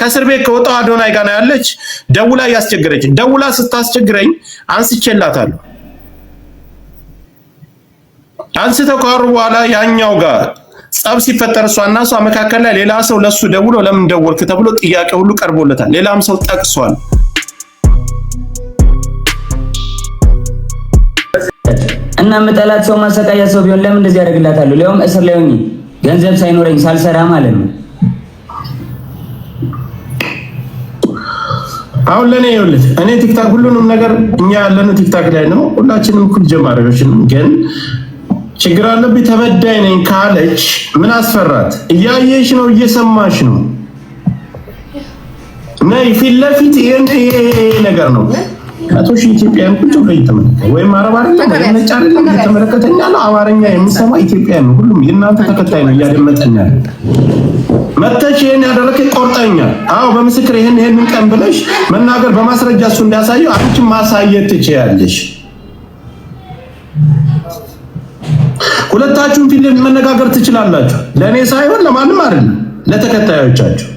ከእስር ቤት ከወጣው አዶናይ ጋር ነው ያለች። ደውላ ያስቸገረች ደውላ ስታስቸግረኝ አንስቼላታለሁ። አንስተው ካወሩ በኋላ ያኛው ጋር ጸብ ሲፈጠር እሷና እሷ መካከል ላይ ሌላ ሰው ለሱ ደውሎ ለምን ደወልክ ተብሎ ጥያቄ ሁሉ ቀርቦለታል። ሌላም ሰው ጠቅሷል። እና መጠላት ሰው ማሰቃያ ሰው ቢሆን ለምን እንደዚህ ያደርግላታል? ለውም እስር ላይ ሆኜ ገንዘብ ሳይኖረኝ ሳልሰራ ማለት ነው። አሁን ለኔ ይኸውልህ እኔ ቲክታክ ሁሉንም ነገር እኛ ያለነው ቲክታክ ላይ ነው። ሁላችንም እኩል ጀማሪዎች ነን። ግን ችግር አለብኝ ተበዳይ ነኝ ካለች ምን አስፈራት? እያየሽ ነው፣ እየሰማሽ ነው። ነይ ፊት ለፊት ይሄ ነገር ነው። አቶሽ ኢትዮጵያን ቁጭ ብሎ እየተመለከተ ወይም አረብ አይደለም ወይም ነጭ አይደለም እየተመለከተኝ ያለው አማርኛ የሚሰማ ኢትዮጵያን ነው። ሁሉም የእናንተ ተከታይ ነው እያደመጠኝ ያለው። መተሽ ይሄን ያደረከኝ ቆርጠኛል። አዎ በምስክር ይሄንን ቀን ብለሽ መናገር በማስረጃ እሱ እንዲያሳየው አንቺ ማሳየት ትችያለሽ። ሁለታችሁም ፊት መነጋገር ትችላላችሁ። ለኔ ሳይሆን ለማንም አይደለም፣ ለተከታዮቻችሁ።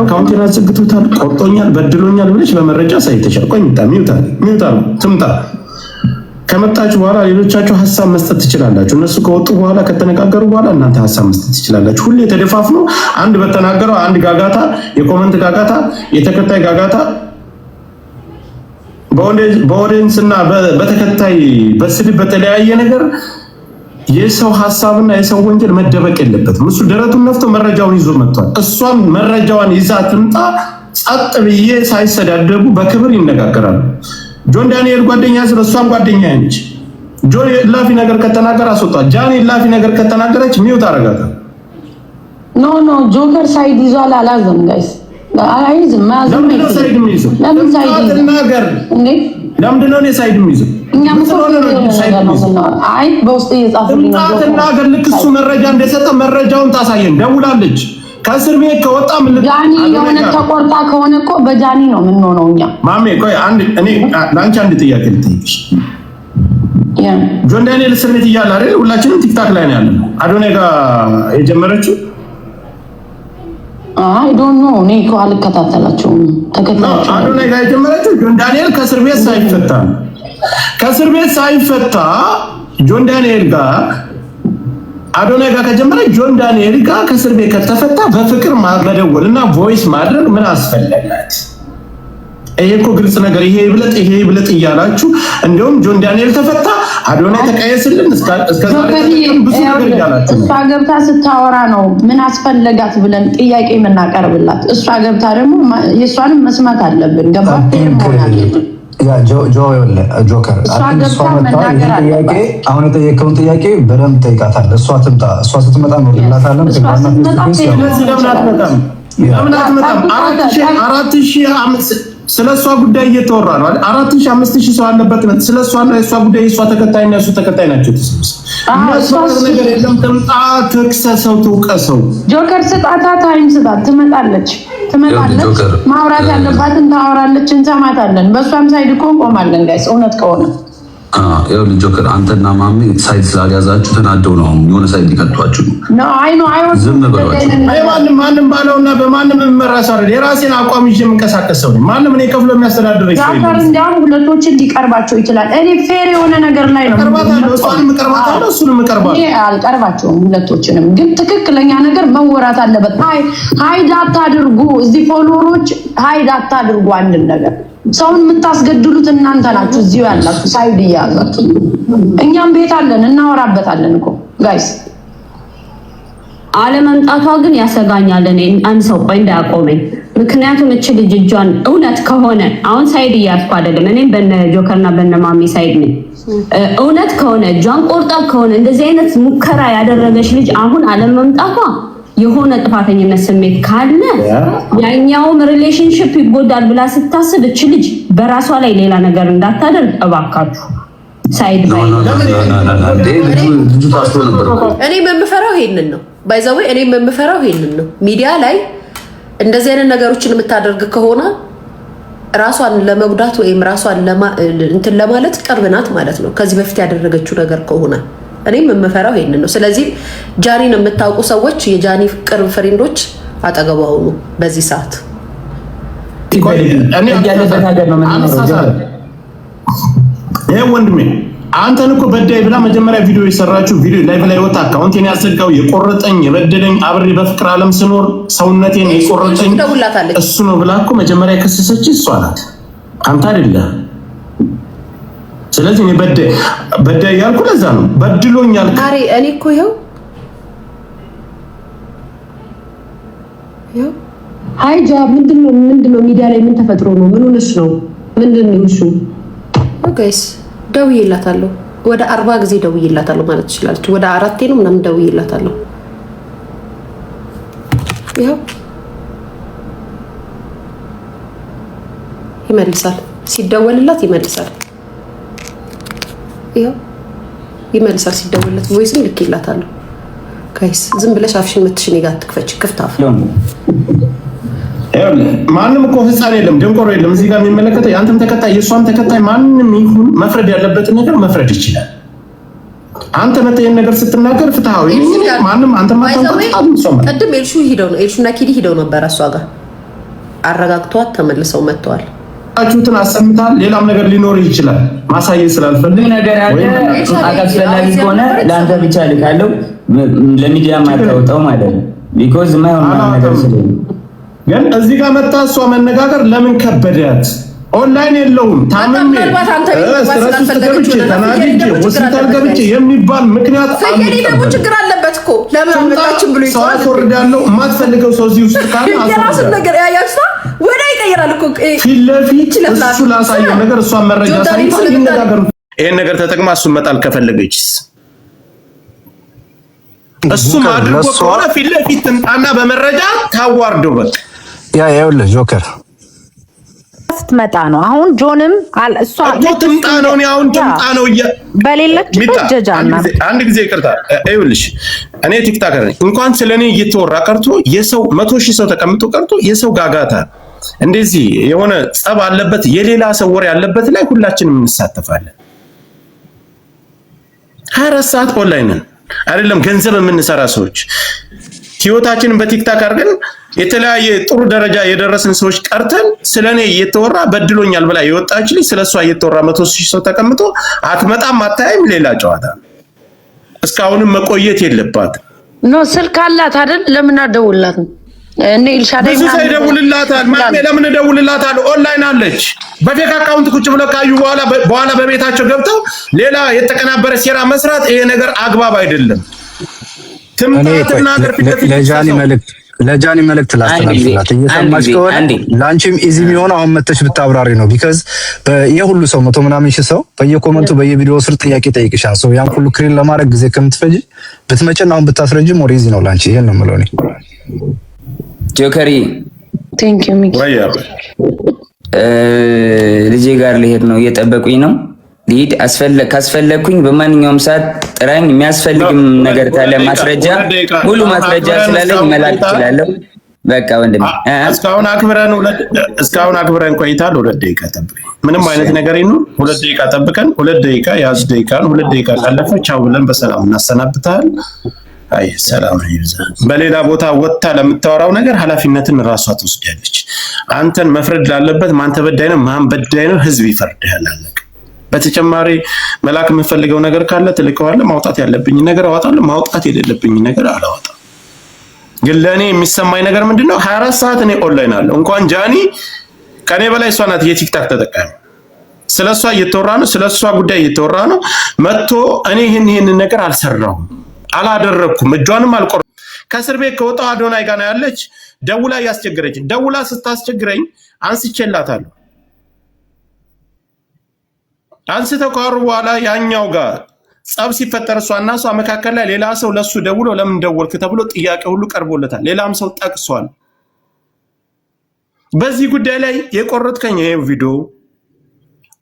አካውንቴን አዘግቶታል፣ ቆርጦኛል፣ በድሎኛል ብለሽ በመረጃ ሳይተሻል። ቆይ ሚውታ ትምጣ። ከመጣችሁ በኋላ ሌሎቻችሁ ሐሳብ መስጠት ትችላላችሁ። እነሱ ከወጡ በኋላ ከተነጋገሩ በኋላ እናንተ ሐሳብ መስጠት ትችላላችሁ። ሁሌ ተደፋፍኖ አንድ በተናገረው አንድ ጋጋታ፣ የኮመንት ጋጋታ፣ የተከታይ ጋጋታ በኦዲየንስና በተከታይ በስድብ በተለያየ ነገር የሰው ሐሳብና የሰው ወንጀል መደበቅ የለበትም። እሱ ደረቱን ነፍቶ መረጃውን ይዞ መጥቷል። እሷም መረጃዋን ይዛ ትምጣ። ጸጥ ብዬ ሳይሰዳደቡ በክብር ይነጋገራሉ። ጆን ዳንኤል ጓደኛ ስለ እሷም ጓደኛ ነች። ጆን ላፊ ነገር ከተናገረ አስወጣት። ጃኒ ላፊ ነገር ከተናገረች ሚውት አረጋታል። ኖ ጆከር ሳይድ ይዟል አላዘም ጋይስ አይዝም ማዘም ነው። ሳይድ የሚይዘው ለምን ሳይድ ይናገር እንዴ? ለምንድን ነው ሳይድ የሚይዘው? እኛ አይ በውስጥ እየጻፉልኝ ነው። ተናገር። ልክ እሱ መረጃ እንደሰጠ መረጃውን ታሳየን። ደውላለች ከእስር ቤት ከወጣ ምን ጃኒ የሆነ ተቆርጣ ከሆነ እኮ በጃኒ ነው ምን ሆነው እኛ ማሜ። ቆይ አንድ እኔ ላንቺ አንድ ጥያቄ ልጠይቅሽ። ጆን ዳንኤል እስር ቤት እያለ አይደል ሁላችንም ቲክታክ ላይ ነው ያለነው። አዶናይ ጋር የጀመረችው አይ ዶንት ኖ እኔ እኮ አልከታተላቸውም። ተከታተላቸው አዶናይ ጋር የጀመረችው ጆን ዳንኤል ከእስር ቤት ሳይፈታ ከእስር ቤት ሳይፈታ ጆን ዳንኤል ጋር አዶናይ ጋር ከጀመረ ጆን ዳንኤል ጋር ከእስር ቤት ከተፈታ በፍቅር መደወልና ቮይስ ማድረግ ምን አስፈለጋት? ይሄ እኮ ግልጽ ነገር። ይሄ ይብለጥ እያላችሁ እንደውም ጆን ዳንኤል ተፈታ አዶናይ ተቀየስልን እስከዛሬ ብዙ ነገር እያላችሁ እሷ ገብታ ስታወራ ነው ምን አስፈለጋት ብለን ጥያቄ የምናቀርብላት። እሷ ገብታ ደግሞ የእሷንም መስማት አለብን። ገባ ያ ጆከር አሁን የጠየቀውን ጥያቄ በደንብ ጠይቃታለህ። እሷ ትምጣ። እሷ ስትመጣ ነው ልላታለን። ስለሷ ጉዳይ እየተወራ ነው አይደል? 4000 5000 ሰው አለበት። ስለሷና የሷ ጉዳይ የሷ ተከታይና የሱ ተከታይ ናቸው። ተሰብስበው ነገር የለም። ተምጣ ተክሰሰው ተውቀሰው ጆከር ስጣታ ታይም ስጣት። ትመጣለች። ማውራት ያለባትን ታወራለች። እንሰማታለን። በሷም ሳይድ እኮ ቆማለን ጋይስ እውነት ከሆነ ያው ጆከር አንተና ማሚ ሳይድ ስላልያዛችሁ ተናደው ነው የሆነ ሳይድ ሊከቷችሁ ነው። አይ ዝም በሏቸው። አይ ማንም ባለውና በማንም መመራስ አይደል። የራሴን አቋም ይዤ የምንቀሳቀሰው ነው። ማንም እኔ ከፍሎ የሚያስተዳድረኝ ሰው ጆከር እንዲያው ሁለቶችን ሊቀርባቸው ይችላል። እኔ ፌር የሆነ ነገር ላይ ነው ቀርባታለሁ። እሷንም ቀርባታለሁ፣ እሱንም ቀርባታለሁ። እኔ አልቀርባቸውም ሁለቶችንም። ግን ትክክለኛ ነገር መወራት አለበት። ሃይድ አታድርጉ። እዚህ ፎሎወሮች ሃይድ አታድርጉ። አንድን ነገር ሰውን የምታስገድሉት እናንተ ናችሁ። እዚሁ ያላችሁ ሳይድ እያያዛችሁ እኛም ቤት አለን እናወራበታለን እኮ ጋይስ። አለመምጣቷ ግን ያሰጋኛል። እኔ አንድ ሰው ቆይ እንዳያቆመኝ። ምክንያቱም እቺ ልጅ እጇን እውነት ከሆነ አሁን ሳይድ እያያዝኩ አይደለም። እኔ በነ ጆከርና በነ ማሚ ሳይድ ነኝ። እውነት ከሆነ እጇን ቆርጣ ከሆነ እንደዚህ አይነት ሙከራ ያደረገች ልጅ አሁን አለመምጣቷ የሆነ ጥፋተኝነት ስሜት ካለ ያኛውም ሪሌሽንሺፕ ይጎዳል ብላ ስታስብ እቺ ልጅ በራሷ ላይ ሌላ ነገር እንዳታደርግ እባካችሁ ሳይድ ባይ እኔ የምፈራው ይሄንን ነው። ባይዛው እኔ የምፈራው ይሄንን ነው። ሚዲያ ላይ እንደዚህ አይነት ነገሮችን የምታደርግ ከሆነ ራሷን ለመጉዳት ወይም ራሷን እንትን ለማለት ቅርብ ናት ማለት ነው። ከዚህ በፊት ያደረገችው ነገር ከሆነ እኔም የምፈራው ይሄንን ነው። ስለዚህ ጃኒን የምታውቁ ሰዎች የጃኒ ቅርብ ፍሬንዶች አጠገቧ ሆኑ በዚህ ሰዓት እኔ ያለበት ሀገር ነው የምንኖረው። ይሄ ወንድሜ አንተን እኮ በዳይ ብላ መጀመሪያ ቪዲዮ የሰራችው ቪዲዮ ላይቭ ላይ ወጣ። አካውንቴን ያስልቀው የቆረጠኝ የበደለኝ አብሬ በፍቅር ዓለም ስኖር ሰውነቴን የቆረጠኝ እሱ ነው ብላ እኮ መጀመሪያ የከሰሰች እሷ ናት፣ አንተ አይደለም። ስለዚህ እኔ በዳይ ያልኩ ለዛ ነው በድሎኛል። እኔ እኮ ይኸው ሃይጃ ምንድነው ሚዲያ ላይ ምን ተፈጥሮ ነው? ምን ሆነሽ ነው? ምንድነው እሱ? ጋይስ ደውዬላታለሁ፣ ወደ 40 ጊዜ ደውዬላታለሁ ማለት ትችላለች። ወደ 4 ነው ምናምን ደውዬላታለሁ። ይኸው ይመልሳል፣ ሲደወልላት ይመልሳል። ይኸው ይመልሳል ሲደወልላት። ቮይስም ልኬላታለሁ። ጋይስ ዝም ብለሽ አፍሽን ምትሽን ይጋ ትክፈች ክፍታፍ ማንም እኮ ህፃን የለም ደንቆሮ የለም። እዚህ ጋር የሚመለከተው የአንተም ተከታይ የእሷም ተከታይ ማንም ይሁን መፍረድ ያለበትን ነገር መፍረድ ይችላል። አንተ መተየን ነገር ስትናገር ፍትሃዊ ማንም አንተ ቅድም ኤልሹ ሂደው ነው ኤልሹና ኪዲ ሂደው ነበር እሷ ጋር አረጋግቷት ተመልሰው መጥተዋል። አችሁትን አሰምታል። ሌላም ነገር ሊኖር ይችላል ማሳየት ስላልፈልግ ነገር አለ። አስፈላጊ ከሆነ ለአንተ ብቻ ልካለው ለሚዲያ ማታወጣው ማለት ነው። ቢኮዝ ማይሆን ነገር ስለሆነ ግን እዚህ ጋር መጣ እሷ መነጋገር ለምን ከበዳት? ኦንላይን የለውም ታምሜ ሆስፒታል ገብቼ የሚባል ምክንያት ደግሞ ችግር አለበት እኮ ለምን አመጣችን ብሎ ሰው አስወርዳለሁ። የማትፈልገው ሰው እዚህ ውስጥ ካለ የራስን ነገር ያያልሳ ወደ ይቀይራል እኮ ፊት ለፊት እሱ ላሳየው ነገር እሷ መረጃ ሳይሆን ይነጋገሩ። ይሄን ነገር ተጠቅማ እሱ መጣል ከፈለገችስ እሱ ማድረግ ከሆነ ፊት ለፊት ትምጣና በመረጃ ታዋርደው በቃ ይኸውልህ ጆከር ስትመጣ ነው። አሁን ጆንም እሷ ትምጣ ነው አሁን ትምጣ ነው በሌለችበት ጀጃና አንድ ጊዜ ይቅርታ ይኸውልሽ እኔ ቲክታከር ነኝ። እንኳን ስለኔ እየተወራ ቀርቶ የሰው 100,000 ሰው ተቀምጦ ቀርቶ የሰው ጋጋታ እንደዚህ የሆነ ጸብ አለበት የሌላ ሰው ወሬ ያለበት ላይ ሁላችንም እንሳተፋለን። 24 ሰዓት ኦንላይን አይደለም ገንዘብ የምንሰራ ሰዎች ህይወታችንን በቲክታክ አድርገን የተለያየ ጥሩ ደረጃ የደረስን ሰዎች ቀርተን ስለኔ እየተወራ በድሎኛል ብላ የወጣች ልጅ ስለሷ እየተወራ 100,000 ሰው ተቀምጦ አትመጣም አታይም። ሌላ ጨዋታ እስካሁንም መቆየት የለባት ኖ ስልክ አላት አይደል? ለምን አደውልላት? እኔ ኢልሻዳይ ብዙ ሰው ይደውልላታል። ማሜ ለምን እደውልላታል? ኦንላይን አለች። በፌክ አካውንት ቁጭ ብለው ካዩ በኋላ በቤታቸው ገብተው ሌላ የተቀናበረ ሴራ መስራት ይሄ ነገር አግባብ አይደለም። ለጃኒ መልእክት ላስተላልፍላት እየሰማች ከሆነ ለአንቺም ኢዚ የሚሆነው አሁን መተሽ ብታብራሪ ነው። ቢካዝ የሁሉ ሰው 100 ምናምን ሺህ ሰው በየኮመንቱ በየቪዲዮ ስር ጥያቄ ጠይቅሻል። ሰው ያን ሁሉ ክሬን ለማድረግ ጊዜ ከምትፈጂ ብትመጪና አሁን ብታስረጂ ሞር ኢዚ ነው ላንቺ። ይሄን ነው የምለው እኔ። ጆከሪ ቴንክ ዩ ሚኪ ልጄ ጋር ልሄድ ነው እየጠበቁኝ ነው። ሊድ ካስፈለኩኝ በማንኛውም ሰዓት ጥራኝ። የሚያስፈልግም ነገር ካለ ማስረጃ ሙሉ ማስረጃ ስላለኝ መላክ እችላለሁ። በቃ ወንድም እስካሁን አክብረን ቆይታል። 2 ደቂቃ ጠብቀኝ። ምንም አይነት ነገር ይኑር 2 ደቂቃ ጠብቀን 2 ደቂቃ ያዝ ደቂቃን 2 ደቂቃ ካለፈ ቻው ብለን በሰላም እናሰናብታል። አይ ሰላም ይብዛ። በሌላ ቦታ ወጣ ለምታወራው ነገር ኃላፊነትን ራሷ ትወስዳለች። አንተን መፍረድ ላለበት ማን ተበዳይ ነው ማን በዳይ ነው ህዝብ ይፈርዳል አለቀ። በተጨማሪ መላክ የምፈልገው ነገር ካለ ትልከዋለህ። ማውጣት ያለብኝ ነገር አወጣለሁ፣ ማውጣት የሌለብኝ ነገር አላወጣም። ግን ለኔ የሚሰማኝ ነገር ምንድነው 24 ሰዓት እኔ ኦንላይን አለ። እንኳን ጃኒ ከኔ በላይ እሷ ናት የቲክታክ ተጠቃሚ። ስለሷ እየተወራ ነው፣ ስለሷ ጉዳይ እየተወራ ነው። መጥቶ እኔ ይሄን ነገር አልሰራሁም አላደረኩም እጇንም አልቆርኩም። ከእስር ቤት ከወጣው አዶናይ ጋር ያለች ደውላ ያስቸግረች። ደውላ ስታስቸግረኝ አንስቼላታለሁ። አንስተው ካወሩ በኋላ ያኛው ጋር ጸብ ሲፈጠር እሷና እሷ መካከል ላይ ሌላ ሰው ለሱ ደውሎ ለምን ደወልክ ተብሎ ጥያቄ ሁሉ ቀርቦለታል። ሌላም ሰው ጠቅሷል። በዚህ ጉዳይ ላይ የቆረጥከኝ ይሄ ቪዲዮ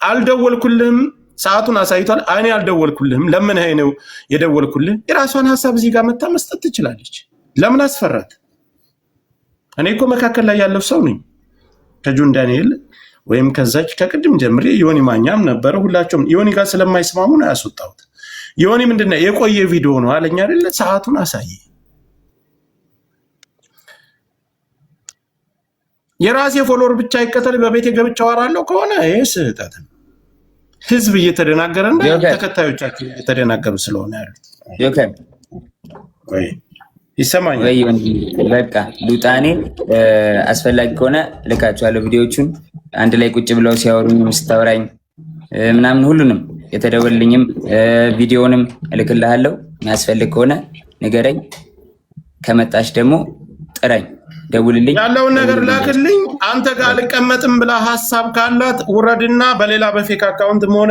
አልደወልኩልህም፣ ሰዓቱን አሳይቷል። እኔ አልደወልኩልህም፣ ለምን ይሄ ነው የደወልኩልህ? የራሷን ሐሳብ እዚህ ጋር መታ መስጠት ትችላለች። ለምን አስፈራት? እኔ እኮ መካከል ላይ ያለው ሰው ነኝ። ከጆን ዳንኤል ወይም ከዛች ከቅድም ጀምሬ ዮኒ ማኛም ነበረ። ሁላቸውም ዮኒ ጋር ስለማይስማሙ ነው ያስወጣሁት። ዮኒ ምንድነው የቆየ ቪዲዮ ነው አለኝ አይደለ? ሰዓቱን አሳይ። የራሴ ፎሎወር ብቻ ይከተል በቤቴ ገብቼ አወራለሁ ከሆነ ይሄ ስህተት ነው። ህዝብ እየተደናገረ እና ተከታዮቻችን እየተደናገሩ ስለሆነ ያሉት ጆከር ወይ ይሰማኛል ወይ በቃ ሉጣኔ አስፈላጊ ከሆነ ልካቸዋለሁ ቪዲዮቹን አንድ ላይ ቁጭ ብለው ሲያወሩኝ ስታወራኝ ምናምን ሁሉንም የተደወልልኝም ቪዲዮንም እልክልሃለሁ። የሚያስፈልግ ከሆነ ንገረኝ፣ ከመጣሽ ደግሞ ጥራኝ፣ ደውልልኝ፣ ያለውን ነገር ላክልኝ። አንተ ጋር አልቀመጥም ብላ ሐሳብ ካላት ውረድና በሌላ በፌክ አካውንት ሆነ